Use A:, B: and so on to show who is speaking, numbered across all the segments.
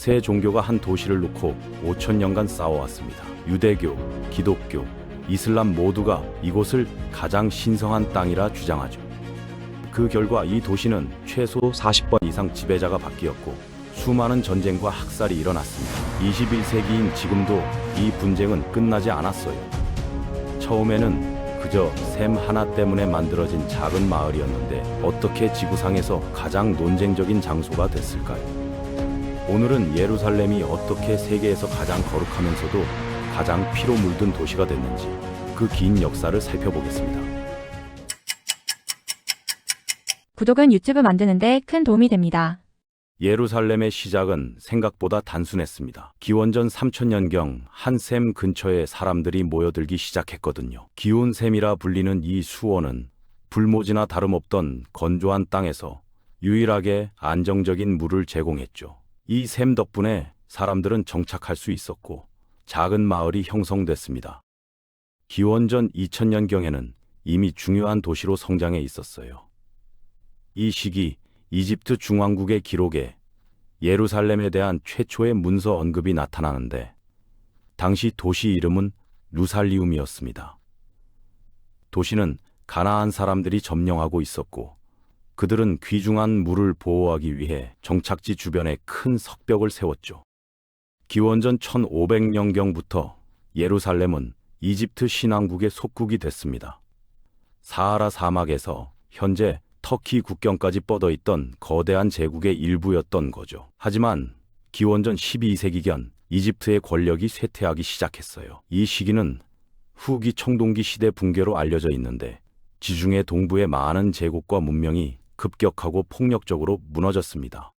A: 세 종교가 한 도시를 놓고 5,000년간 싸워왔습니다. 유대교, 기독교, 이슬람 모두가 이곳을 가장 신성한 땅이라 주장하죠. 그 결과 이 도시는 최소 40번 이상 지배자가 바뀌었고 수많은 전쟁과 학살이 일어났습니다. 21세기인 지금도 이 분쟁은 끝나지 않았어요. 처음에는 그저 샘 하나 때문에 만들어진 작은 마을이었는데 어떻게 지구상에서 가장 논쟁적인 장소가 됐을까요? 오늘은 예루살렘이 어떻게 세계에서 가장 거룩하면서도 가장 피로 물든 도시가 됐는지 그 긴 역사를 살펴보겠습니다.
B: 구독은 유튜브 만드는데 큰 도움이 됩니다.
A: 예루살렘의 시작은 생각보다 단순했습니다. 기원전 3000년경 한 샘 근처에 사람들이 모여들기 시작했거든요. 기온 샘이라 불리는 이 수원은 불모지나 다름없던 건조한 땅에서 유일하게 안정적인 물을 제공했죠. 이 샘 덕분에 사람들은 정착할 수 있었고 작은 마을이 형성됐습니다. 기원전 2000년경에는 이미 중요한 도시로 성장해 있었어요. 이 시기 이집트 중왕국의 기록에 예루살렘에 대한 최초의 문서 언급이 나타나는데 당시 도시 이름은 루살리움이었습니다. 도시는 가나안 사람들이 점령하고 있었고 그들은 귀중한 물을 보호하기 위해 정착지 주변에 큰 석벽을 세웠죠. 기원전 1500년경부터 예루살렘은 이집트 신왕국의 속국이 됐습니다. 사하라 사막에서 현재 터키 국경까지 뻗어있던 거대한 제국의 일부였던 거죠. 하지만 기원전 12세기경 이집트의 권력이 쇠퇴하기 시작했어요. 이 시기는 후기 청동기 시대 붕괴로 알려져 있는데 지중해 동부의 많은 제국과 문명이 급격하고 폭력적으로 무너졌습니다.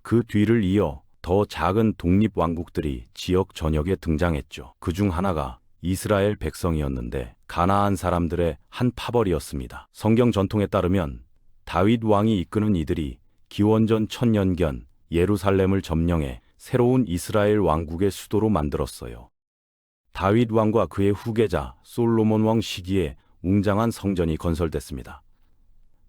A: 그 뒤를 이어 더 작은 독립왕국들이 지역 전역에 등장했죠. 그중 하나가 이스라엘 백성이었는데 가나안 사람들의 한 파벌이었습니다. 성경 전통에 따르면 다윗 왕이 이끄는 이들이 기원전 1000년경 예루살렘을 점령해 새로운 이스라엘 왕국의 수도로 만들었어요. 다윗 왕과 그의 후계자 솔로몬 왕 시기에 웅장한 성전이 건설됐습니다.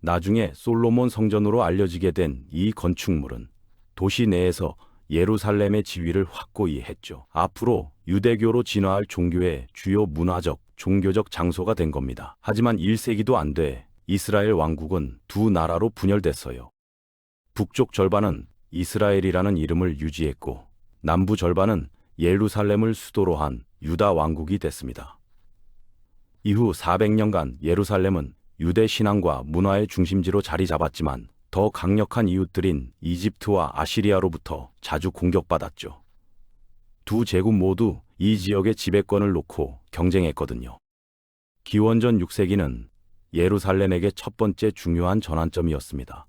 A: 나중에 솔로몬 성전으로 알려지게 된 이 건축물은 도시 내에서 예루살렘의 지위를 확고히 했죠. 앞으로 유대교로 진화할 종교의 주요 문화적, 종교적 장소가 된 겁니다. 하지만 1세기도 안 돼 이스라엘 왕국은 두 나라로 분열됐어요. 북쪽 절반은 이스라엘이라는 이름을 유지했고 남부 절반은 예루살렘을 수도로 한 유다 왕국이 됐습니다. 이후 400년간 예루살렘은 유대 신앙과 문화의 중심지로 자리 잡았지만 더 강력한 이웃들인 이집트와 아시리아로부터 자주 공격받았죠. 두 제국 모두 이 지역의 지배권을 놓고 경쟁했거든요. 기원전 6세기는 예루살렘에게 첫 번째 중요한 전환점이었습니다.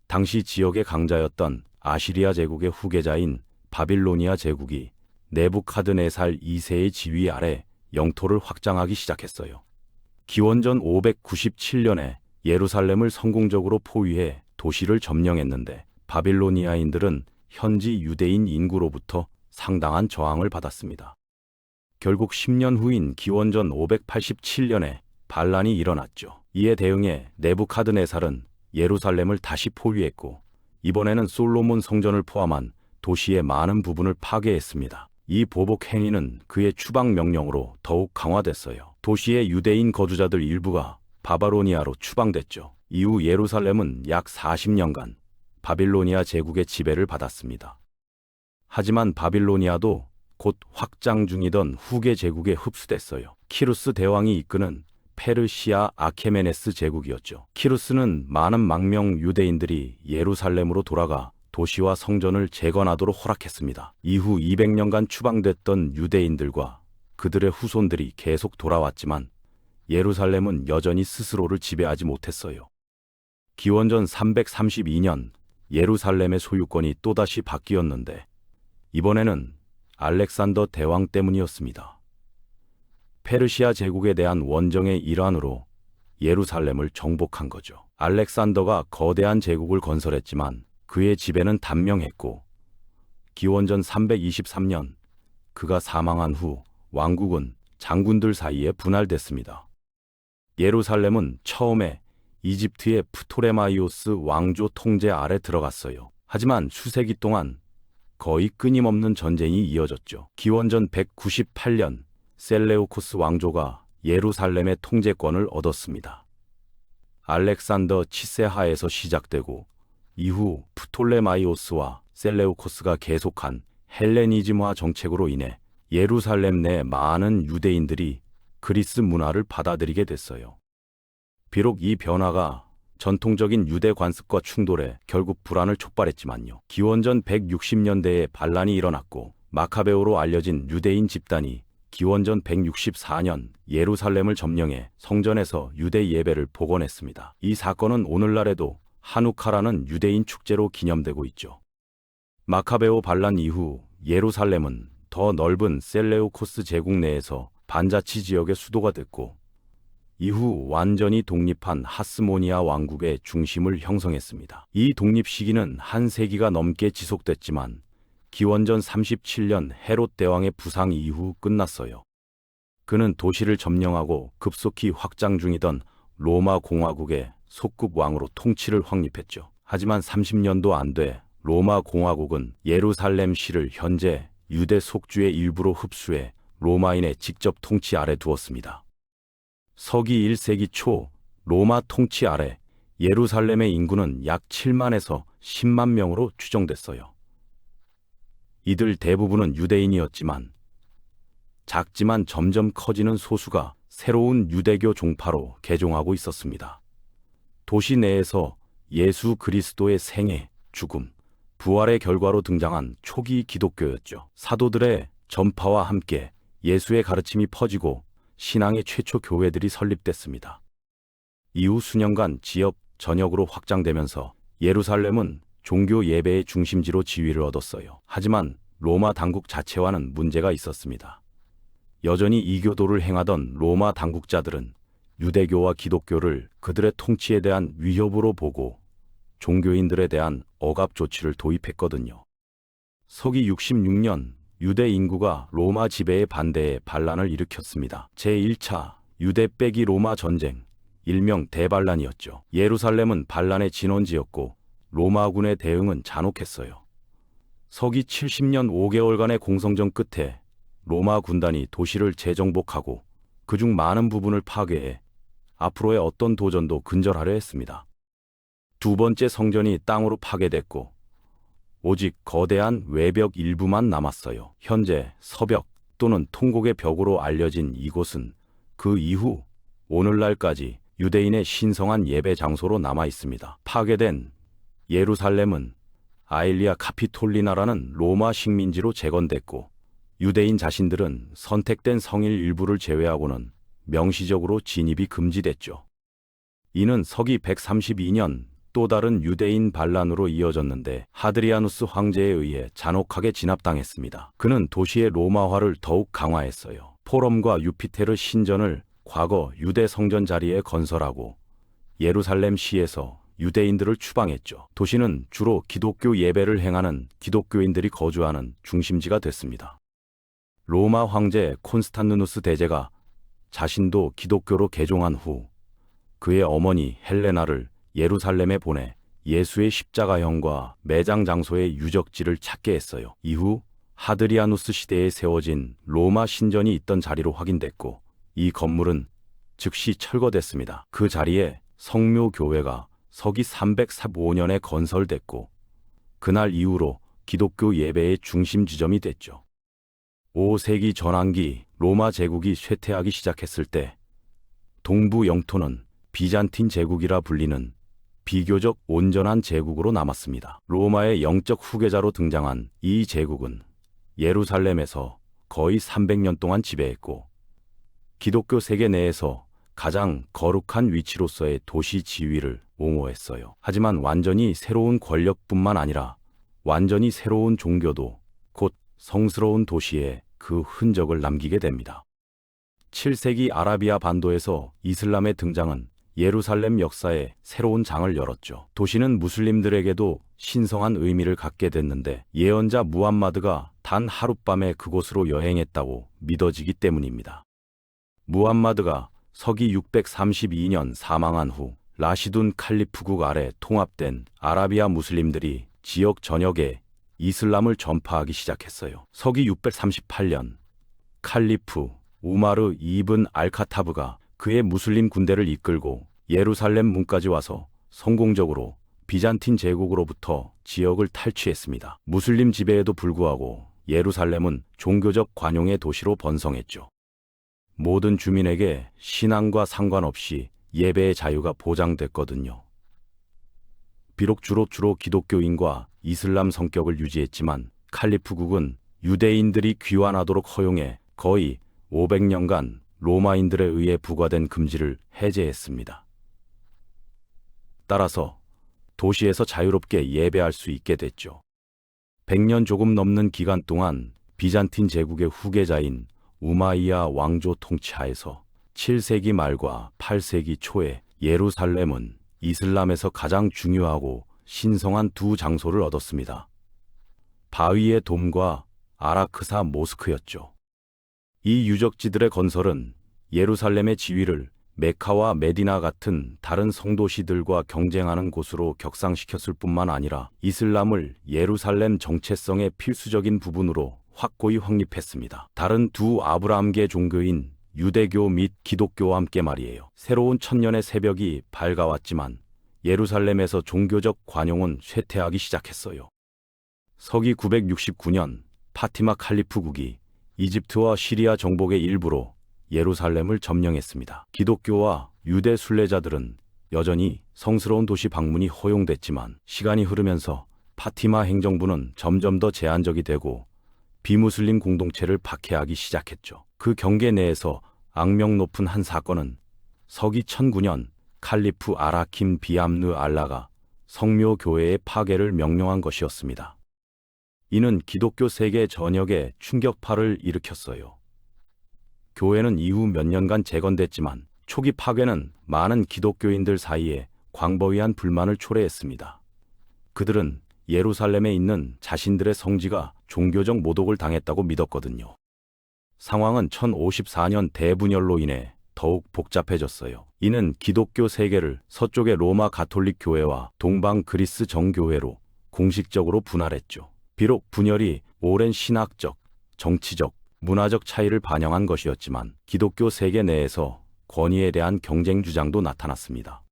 A: 당시 지역의 강자였던 아시리아 제국의 후계자인 바빌로니아 제국이 네부카드네살 2세의 지위 아래 영토를 확장하기 시작했어요. 기원전 597년에 예루살렘을 성공적으로 포위해 도시를 점령했는데 바빌로니아인들은 현지 유대인 인구로부터 상당한 저항을 받았습니다. 결국 10년 후인 기원전 587년에 반란이 일어났죠. 이에 대응해 네부카드네살은 예루살렘을 다시 포위했고 이번에는 솔로몬 성전을 포함한 도시의 많은 부분을 파괴했습니다. 이 보복 행위는 그의 추방 명령으로 더욱 강화됐어요. 도시의 유대인 거주자들 일부가 바바로니아로 추방됐죠. 이후 예루살렘은 약 40년간 바빌로니아 제국의 지배를 받았습니다. 하지만 바빌로니아도 곧 확장 중이던 후계 제국에 흡수됐어요. 키루스 대왕이 이끄는 페르시아 아케메네스 제국이었죠. 키루스는 많은 망명 유대인들이 예루살렘으로 돌아가 도시와 성전을 재건하도록 허락했습니다. 이후 200년간 추방됐던 유대인들과 그들의 후손들이 계속 돌아왔지만 예루살렘은 여전히 스스로를 지배하지 못했어요. 기원전 332년 예루살렘의 소유권이 또다시 바뀌었는데 이번에는 알렉산더 대왕 때문이었습니다. 페르시아 제국에 대한 원정의 일환으로 예루살렘을 정복한 거죠. 알렉산더가 거대한 제국을 건설했지만 그의 지배는 단명했고 기원전 323년 그가 사망한 후 왕국은 장군들 사이에 분할됐습니다. 예루살렘은 처음에 이집트의 프토레마이오스 왕조 통제 아래 들어갔어요. 하지만 수세기 동안 거의 끊임없는 전쟁이 이어졌죠. 기원전 198년 셀레우코스 왕조가 예루살렘의 통제권을 얻었습니다. 알렉산더 치세 하에서 시작되고 이후 프톨레마이오스와 셀레우코스가 계속한 헬레니즘화 정책으로 인해 예루살렘 내 많은 유대인들이 그리스 문화를 받아들이게 됐어요. 비록 이 변화가 전통적인 유대 관습과 충돌해 결국 불안을 촉발했지만요. 기원전 160년대에 반란이 일어났고 마카베오로 알려진 유대인 집단이 기원전 164년 예루살렘을 점령해 성전에서 유대 예배를 복원했습니다. 이 사건은 오늘날에도 하누카라는 유대인 축제로 기념되고 있죠. 마카베오 반란 이후 예루살렘은 더 넓은 셀레우코스 제국 내에서 반자치 지역의 수도가 됐고 이후 완전히 독립한 하스모니아 왕국의 중심을 형성했습니다. 이 독립 시기는 한 세기가 넘게 지속됐지만 기원전 37년 헤롯 대왕의 부상 이후 끝났어요. 그는 도시를 점령하고 급속히 확장 중이던 로마 공화국의 속국 왕으로 통치를 확립했죠. 하지만 30년도 안 돼 로마 공화국은 예루살렘 시를 현재 유대 속주의 일부로 흡수해 로마인의 직접 통치 아래 두었습니다. 서기 1세기 초 로마 통치 아래 예루살렘의 인구는 약 7만에서 10만 명으로 추정됐어요. 이들 대부분은 유대인이었지만 작지만 점점 커지는 소수가 새로운 유대교 종파로 개종하고 있었습니다. 도시 내에서 예수 그리스도의 생애, 죽음, 부활의 결과로 등장한 초기 기독교였죠. 사도들의 전파와 함께 예수의 가르침이 퍼지고 신앙의 최초 교회들이 설립됐습니다. 이후 수년간 지역 전역으로 확장되면서 예루살렘은 종교 예배의 중심지로 지위를 얻었어요. 하지만 로마 당국 자체와는 문제가 있었습니다. 여전히 이교도를 행하던 로마 당국자들은 유대교와 기독교를 그들의 통치에 대한 위협으로 보고 종교인들에 대한 억압 조치를 도입했거든요. 서기 66년 유대 인구가 로마 지배에 반대해 반란을 일으켰습니다. 제1차 유대 빼기 로마 전쟁, 일명 대반란이었죠. 예루살렘은 반란의 진원지였고 로마군의 대응은 잔혹했어요. 서기 70년 5개월간의 공성전 끝에 로마 군단이 도시를 재정복하고 그중 많은 부분을 파괴해 앞으로의 어떤 도전도 근절하려 했습니다. 두 번째 성전이 땅으로 파괴됐고 오직 거대한 외벽 일부만 남았어요. 현재 서벽 또는 통곡의 벽으로 알려진 이곳은 그 이후 오늘날까지 유대인의 신성한 예배 장소로 남아 있습니다. 파괴된 예루살렘은 아일리아 카피톨리나라는 로마 식민지로 재건됐고 유대인 자신들은 선택된 성일 일부를 제외하고는 명시적으로 진입이 금지됐죠. 이는 서기 132년 또 다른 유대인 반란으로 이어졌는데 하드리아누스 황제에 의해 잔혹하게 진압당했습니다. 그는 도시의 로마화를 더욱 강화했어요. 포럼과 유피테르 신전을 과거 유대 성전 자리에 건설하고 예루살렘 시에서 유대인들을 추방했죠. 도시는 주로 기독교 예배를 행하는 기독교인들이 거주하는 중심지가 됐습니다. 로마 황제 콘스탄누누스 대제가 자신도 기독교로 개종한 후 그의 어머니 헬레나를 예루살렘에 보내 예수의 십자가형과 매장 장소의 유적지를 찾게 했어요. 이후 하드리아누스 시대에 세워진 로마 신전이 있던 자리로 확인됐고 이 건물은 즉시 철거됐습니다. 그 자리에 성묘교회가 서기 345년에 건설됐고 그날 이후로 기독교 예배의 중심 지점이 됐죠. 5세기 전환기 로마 제국이 쇠퇴하기 시작했을 때 동부 영토는 비잔틴 제국이라 불리는 비교적 온전한 제국으로 남았습니다. 로마의 영적 후계자로 등장한 이 제국은 예루살렘에서 거의 300년 동안 지배했고 기독교 세계 내에서 가장 거룩한 위치로서의 도시 지위를 옹호했어요. 하지만 완전히 새로운 권력뿐만 아니라 완전히 새로운 종교도 곧 성스러운 도시에 그 흔적을 남기게 됩니다. 7세기 아라비아 반도에서 이슬람의 등장은 예루살렘 역사에 새로운 장을 열었죠. 도시는 무슬림들에게도 신성한 의미를 갖게 됐는데 예언자 무함마드가 단 하룻밤에 그곳으로 여행했다고 믿어지기 때문입니다. 무함마드가 서기 632년 사망한 후 라시둔 칼리프국 아래 통합된 아라비아 무슬림들이 지역 전역에 이슬람을 전파하기 시작했어요. 서기 638년 칼리프 우마르 이븐 알카타브가 그의 무슬림 군대를 이끌고 예루살렘 문까지 와서 성공적으로 비잔틴 제국으로부터 지역을 탈취했습니다. 무슬림 지배에도 불구하고 예루살렘은 종교적 관용의 도시로 번성했죠. 모든 주민에게 신앙과 상관없이 예배의 자유가 보장됐거든요. 비록 주로 기독교인과 이슬람 성격을 유지했지만 칼리프국은 유대인들이 귀환하도록 허용해 거의 500년간 로마인들에 의해 부과된 금지를 해제했습니다. 따라서 도시에서 자유롭게 예배할 수 있게 됐죠. 100년 조금 넘는 기간 동안 비잔틴 제국의 후계자인 우마이야 왕조 통치하에서 7세기 말과 8세기 초에 예루살렘은 이슬람에서 가장 중요하고 신성한 두 장소를 얻었습니다. 바위의 돔과 아라크사 모스크였죠. 이 유적지들의 건설은 예루살렘의 지위를 메카와 메디나 같은 다른 성도시들과 경쟁하는 곳으로 격상시켰을 뿐만 아니라 이슬람을 예루살렘 정체성의 필수적인 부분으로 확고히 확립했습니다. 다른 두 아브라함계 종교인 유대교 및 기독교와 함께 말이에요. 새로운 천년의 새벽이 밝아왔지만 예루살렘에서 종교적 관용은 쇠퇴하기 시작했어요. 서기 969년 파티마 칼리프국이 이집트와 시리아 정복의 일부로 예루살렘을 점령했습니다. 기독교와 유대 순례자들은 여전히 성스러운 도시 방문이 허용됐지만 시간이 흐르면서 파티마 행정부는 점점 더 제한적이 되고 비무슬림 공동체를 박해하기 시작했죠. 그 경계 내에서 악명 높은 한 사건은 서기 1009년 칼리프 아라킴 비암느 알라가 성묘 교회의 파괴를 명령한 것이었습니다. 이는 기독교 세계 전역에 충격파를 일으켰어요. 교회는 이후 몇 년간 재건됐지만 초기 파괴는 많은 기독교인들 사이에 광범위한 불만을 초래했습니다. 그들은 예루살렘에 있는 자신들의 성지가 종교적 모독을 당했다고 믿었거든요. 상황은 1054년 대분열로 인해 더욱 복잡해졌어요. 이는 기독교 세계를 서쪽의 로마 가톨릭 교회와 동방 그리스 정교회로 공식적으로 분할했죠. 비록 분열이 오랜 신학적, 정치적, 문화적 차이를 반영한 것이었지만 기독교 세계 내에서 권위에 대한 경쟁 주장도 나타났습니다.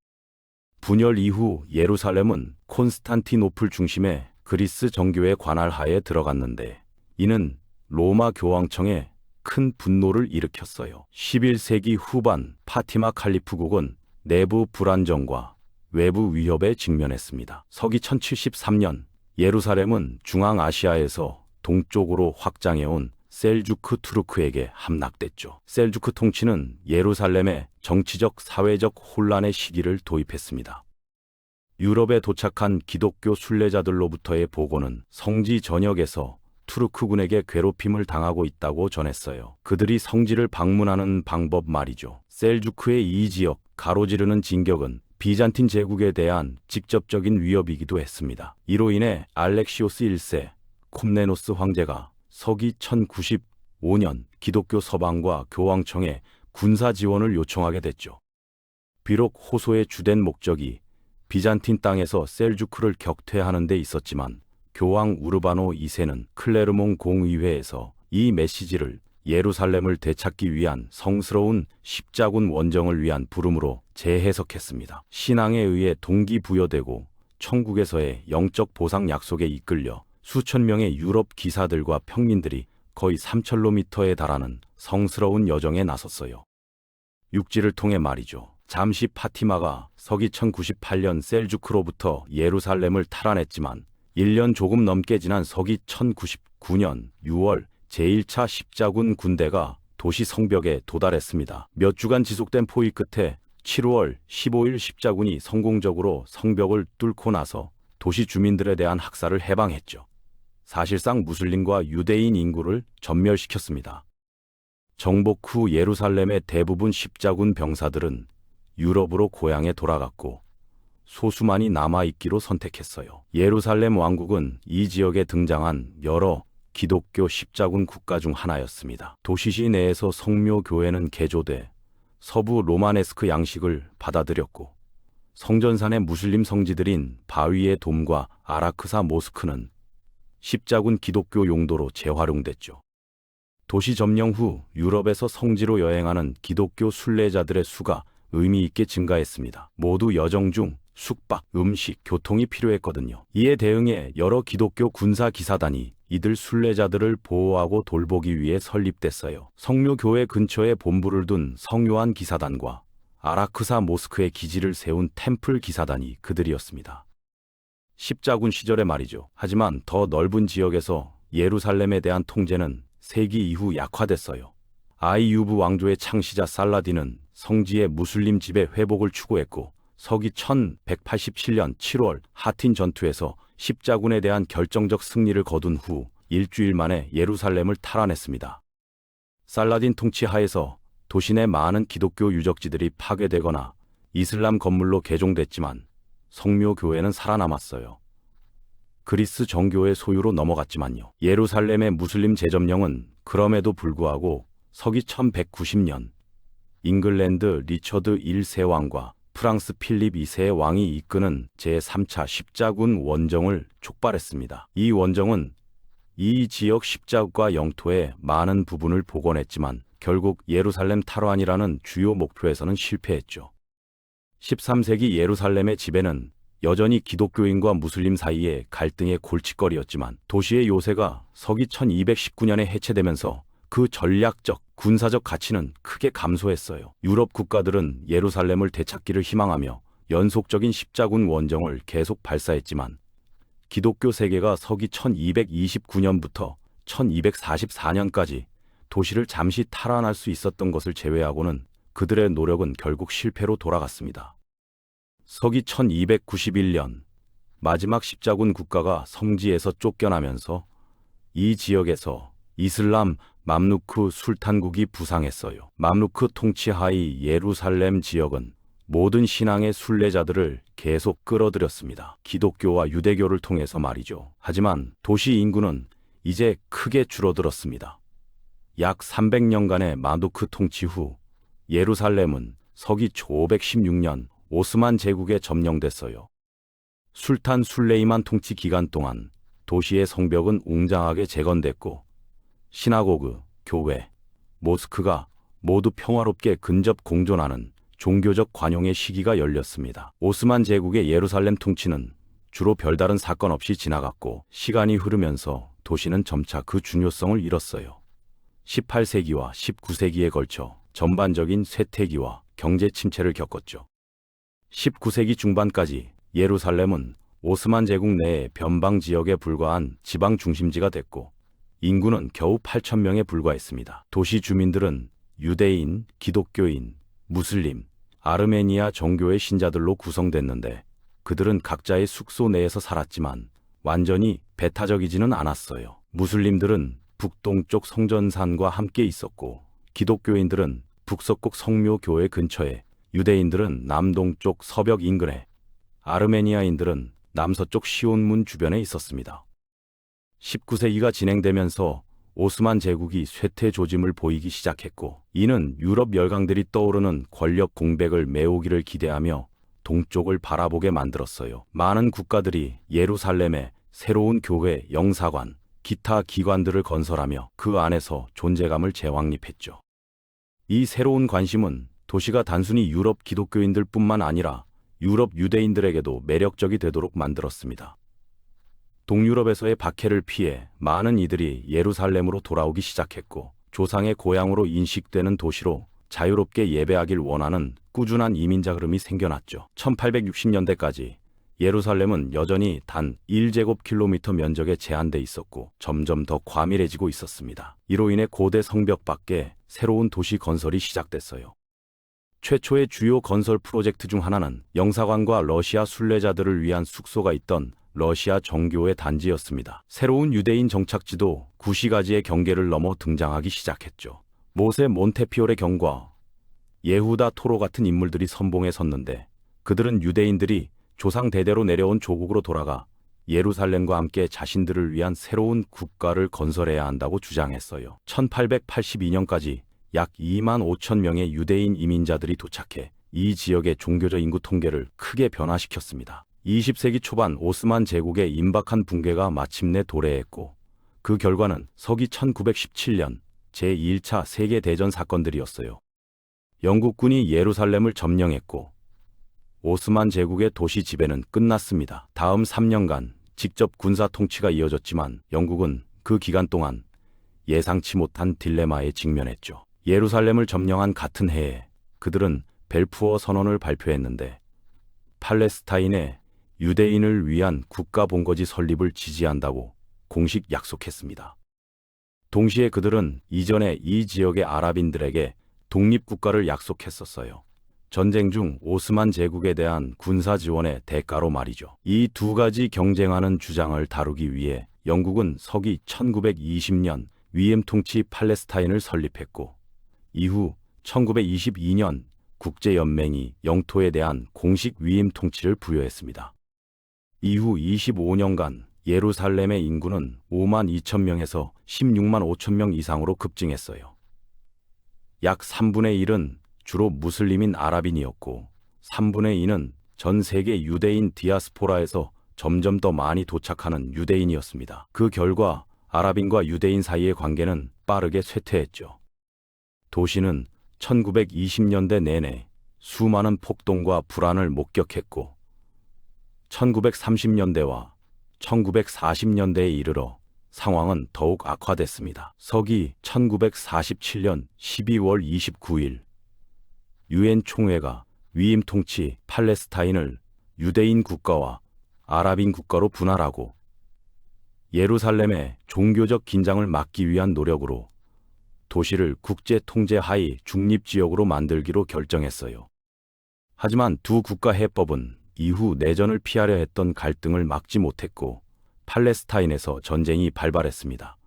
A: 분열 이후 예루살렘은 콘스탄티노플 중심의 그리스 정교회 관할 하에 들어갔는데 이는 로마 교황청에 큰 분노를 일으켰어요. 11세기 후반 파티마 칼리프국은 내부 불안정과 외부 위협에 직면했습니다. 서기 1073년 예루살렘은 중앙아시아에서 동쪽으로 확장해온 셀주크 투르크에게 함락됐죠. 셀주크 통치는 예루살렘에 정치적, 사회적 혼란의 시기를 도입했습니다. 유럽에 도착한 기독교 순례자들로부터의 보고는 성지 전역에서 투르크군에게 괴롭힘을 당하고 있다고 전했어요. 그들이 성지를 방문하는 방법 말이죠. 셀주크의 이 지역 가로지르는 진격은 비잔틴 제국에 대한 직접적인 위협이기도 했습니다. 이로 인해 알렉시오스 1세 콤네노스 황제가 서기 1095년 기독교 서방과 교황청에 군사 지원을 요청하게 됐죠. 비록 호소의 주된 목적이 비잔틴 땅에서 셀주크를 격퇴하는 데 있었지만 교황 우르바노 2세는 클레르몽 공의회에서 이 메시지를 예루살렘을 되찾기 위한 성스러운 십자군 원정을 위한 부름으로 재해석했습니다. 신앙에 의해 동기부여되고 천국에서의 영적 보상 약속에 이끌려 수천 명의 유럽 기사들과 평민들이 거의 3,000km에 달하는 성스러운 여정에 나섰어요. 육지를 통해 말이죠. 잠시 파티마가 서기 1098년 셀주크로부터 예루살렘을 탈환했지만 1년 조금 넘게 지난 서기 1099년 6월 제1차 십자군 군대가 도시 성벽에 도달했습니다. 몇 주간 지속된 포위 끝에 7월 15일 십자군이 성공적으로 성벽을 뚫고 나서 도시 주민들에 대한 학살을 해방했죠. 사실상 무슬림과 유대인 인구를 전멸시켰습니다. 정복 후 예루살렘의 대부분 십자군 병사들은 유럽으로 고향에 돌아갔고 소수만이 남아있기로 선택했어요. 예루살렘 왕국은 이 지역에 등장한 여러 기독교 십자군 국가 중 하나였습니다. 도시시 내에서 성묘 교회는 개조돼 서부 로마네스크 양식을 받아들였고 성전산의 무슬림 성지들인 바위의 돔과 아라크사 모스크는 십자군 기독교 용도로 재활용됐죠. 도시 점령 후 유럽에서 성지로 여행하는 기독교 순례자들의 수가 의미 있게 증가했습니다. 모두 여정 중 숙박, 음식, 교통이 필요했거든요. 이에 대응해 여러 기독교 군사 기사단이 이들 순례자들을 보호하고 돌보기 위해 설립됐어요. 성묘교회 근처에 본부를 둔 성요한 기사단과 아라크사 모스크에 기지를 세운 템플 기사단이 그들이었습니다. 십자군 시절에 말이죠. 하지만 더 넓은 지역에서 예루살렘에 대한 통제는 세기 이후 약화됐어요. 아이유브 왕조의 창시자 살라딘은 성지의 무슬림 지배 회복을 추구했고 서기 1187년 7월 하틴 전투에서 십자군에 대한 결정적 승리를 거둔 후 일주일 만에 예루살렘을 탈환했습니다. 살라딘 통치 하에서 도시 내 많은 기독교 유적지들이 파괴되거나 이슬람 건물로 개종됐지만 성묘교회는 살아남았어요. 그리스 정교의 소유로 넘어갔지만요. 예루살렘의 무슬림 재점령은 그럼에도 불구하고 서기 1190년 잉글랜드 리처드 1세 왕과 프랑스 필립 2세의 왕이 이끄는 제3차 십자군 원정을 촉발했습니다. 이 원정은 이 지역 십자군과 영토의 많은 부분을 복원했지만 결국 예루살렘 탈환이라는 주요 목표에서는 실패했죠. 13세기 예루살렘의 지배는 여전히 기독교인과 무슬림 사이의 갈등의 골칫거리였지만 도시의 요새가 서기 1219년에 해체되면서 그 전략적, 군사적 가치는 크게 감소했어요. 유럽 국가들은 예루살렘을 되찾기를 희망하며 연속적인 십자군 원정을 계속 발사했지만 기독교 세계가 서기 1229년부터 1244년까지 도시를 잠시 탈환할 수 있었던 것을 제외하고는 그들의 노력은 결국 실패로 돌아갔습니다. 서기 1291년 마지막 십자군 국가가 성지에서 쫓겨나면서 이 지역에서 이슬람 맘루크 술탄국이 부상했어요. 맘루크 통치하의 예루살렘 지역은 모든 신앙의 순례자들을 계속 끌어들였습니다. 기독교와 유대교를 통해서 말이죠. 하지만 도시 인구는 이제 크게 줄어들었습니다. 약 300년간의 마루크 통치 후 예루살렘은 서기 516년 오스만 제국에 점령됐어요. 술탄 술레이만 통치 기간 동안 도시의 성벽은 웅장하게 재건됐고 시나고그, 교회, 모스크가 모두 평화롭게 근접 공존하는 종교적 관용의 시기가 열렸습니다. 오스만 제국의 예루살렘 통치는 주로 별다른 사건 없이 지나갔고 시간이 흐르면서 도시는 점차 그 중요성을 잃었어요. 18세기와 19세기에 걸쳐 전반적인 쇠퇴기와 경제 침체를 겪었죠. 19세기 중반까지 예루살렘은 오스만 제국 내의 변방 지역에 불과한 지방 중심지가 됐고 인구는 겨우 8,000명에 불과했습니다. 도시 주민들은 유대인, 기독교인, 무슬림, 아르메니아 정교의 신자들로 구성됐는데 그들은 각자의 숙소 내에서 살았지만 완전히 배타적이지는 않았어요. 무슬림들은 북동쪽 성전산과 함께 있었고 기독교인들은 북서쪽 성묘교회 근처에, 유대인들은 남동쪽 서벽 인근에, 아르메니아인들은 남서쪽 시온문 주변에 있었습니다. 19세기가 진행되면서 오스만 제국이 쇠퇴 조짐을 보이기 시작했고 이는 유럽 열강들이 떠오르는 권력 공백을 메우기를 기대하며 동쪽을 바라보게 만들었어요. 많은 국가들이 예루살렘에 새로운 교회, 영사관, 기타 기관들을 건설하며 그 안에서 존재감을 재확립했죠. 이 새로운 관심은 도시가 단순히 유럽 기독교인들 뿐만 아니라 유럽 유대인들에게도 매력적이 되도록 만들었습니다. 동유럽에서의 박해를 피해 많은 이들이 예루살렘으로 돌아오기 시작했고 조상의 고향으로 인식되는 도시로 자유롭게 예배하길 원하는 꾸준한 이민자 흐름이 생겨났죠. 1860년대까지 예루살렘은 여전히 단 1제곱킬로미터 면적에 제한돼 있었고 점점 더 과밀해지고 있었습니다. 이로 인해 고대 성벽 밖에 새로운 도시 건설이 시작됐어요. 최초의 주요 건설 프로젝트 중 하나는 영사관과 러시아 순례자들을 위한 숙소가 있던 러시아 정교회 단지였습니다. 새로운 유대인 정착지도 구시가지의 경계를 넘어 등장하기 시작했죠. 모세 몬테피오레 경과, 예후다 토로 같은 인물들이 선봉에 섰는데 그들은 유대인들이 조상 대대로 내려온 조국으로 돌아가 예루살렘과 함께 자신들을 위한 새로운 국가를 건설해야 한다고 주장했어요. 1882년까지 약 2만 5천 명의 유대인 이민자들이 도착해 이 지역의 종교적 인구 통계를 크게 변화시켰습니다. 20세기 초반 오스만 제국의 임박한 붕괴가 마침내 도래했고 그 결과는 서기 1917년 제2차 세계대전 사건들이었어요. 영국군이 예루살렘을 점령했고 오스만 제국의 도시 지배는 끝났습니다. 다음 3년간 직접 군사 통치가 이어졌지만 영국은 그 기간 동안 예상치 못한 딜레마에 직면했죠. 예루살렘을 점령한 같은 해에 그들은 벨푸어 선언을 발표했는데 팔레스타인에 유대인을 위한 국가 본거지 설립을 지지한다고 공식 약속했습니다. 동시에 그들은 이전에 이 지역의 아랍인들에게 독립국가를 약속했었어요. 전쟁 중 오스만 제국에 대한 군사 지원의 대가로 말이죠. 이 두 가지 경쟁하는 주장을 다루기 위해 영국은 서기 1920년 위엠 통치 팔레스타인을 설립했고 이후 1922년 국제연맹이 영토에 대한 공식 위임 통치를 부여했습니다. 이후 25년간 예루살렘의 인구는 5만 2천 명에서 16만 5천 명 이상으로 급증했어요. 약 3분의 1은 주로 무슬림인 아랍인이었고 3분의 2는 전 세계 유대인 디아스포라에서 점점 더 많이 도착하는 유대인이었습니다. 그 결과 아랍인과 유대인 사이의 관계는 빠르게 쇠퇴했죠. 도시는 1920년대 내내 수많은 폭동과 불안을 목격했고 1930년대와 1940년대에 이르러 상황은 더욱 악화됐습니다. 서기 1947년 12월 29일 유엔 총회가 위임 통치 팔레스타인을 유대인 국가와 아랍인 국가로 분할하고 예루살렘의 종교적 긴장을 막기 위한 노력으로 도시를 국제 통제 하에 중립지역으로 만들기로 결정했어요. 하지만 두 국가 해법은 이후 내전을 피하려 했던 갈등을 막지 못했고 팔레스타인에서 전쟁이 발발했습니다.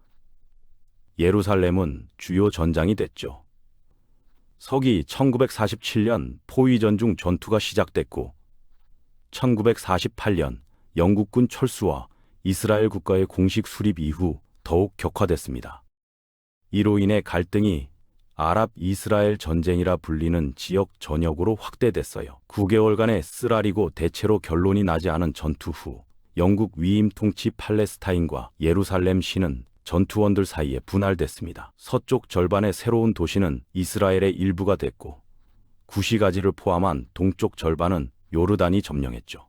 A: 예루살렘은 주요 전장이 됐죠. 서기 1947년 포위전 중 전투가 시작됐고 1948년 영국군 철수와 이스라엘 국가의 공식 수립 이후 더욱 격화됐습니다. 이로 인해 갈등이 아랍-이스라엘 전쟁이라 불리는 지역 전역으로 확대됐어요. 9개월간의 쓰라리고 대체로 결론이 나지 않은 전투 후 영국 위임 통치 팔레스타인과 예루살렘 시는 전투원들 사이에 분할됐습니다. 서쪽 절반의 새로운 도시는 이스라엘의 일부가 됐고 구시가지를 포함한 동쪽 절반은 요르단이 점령했죠.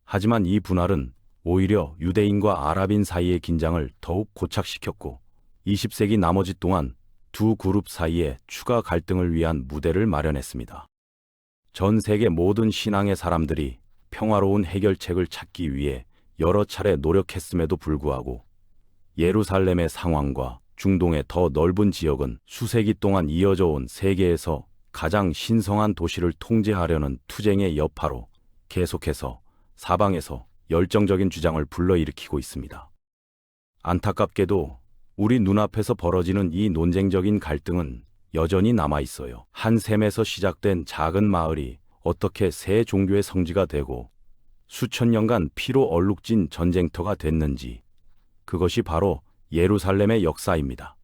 A: 하지만 이 분할은 오히려 유대인과 아랍인 사이의 긴장을 더욱 고착시켰고 20세기 나머지 동안 두 그룹 사이에 추가 갈등을 위한 무대를 마련했습니다. 전 세계 모든 신앙의 사람들이 평화로운 해결책을 찾기 위해 여러 차례 노력했음에도 불구하고 예루살렘의 상황과 중동의 더 넓은 지역은 수세기 동안 이어져 온 세계에서 가장 신성한 도시를 통제하려는 투쟁의 여파로 계속해서 사방에서 열정적인 주장을 불러일으키고 있습니다. 안타깝게도 우리 눈앞에서 벌어지는 이 논쟁적인 갈등은 여전히 남아있어요. 한 셈에서 시작된 작은 마을이 어떻게 새 종교의 성지가 되고 수천 년간 피로 얼룩진 전쟁터가 됐는지, 그것이 바로 예루살렘의 역사입니다.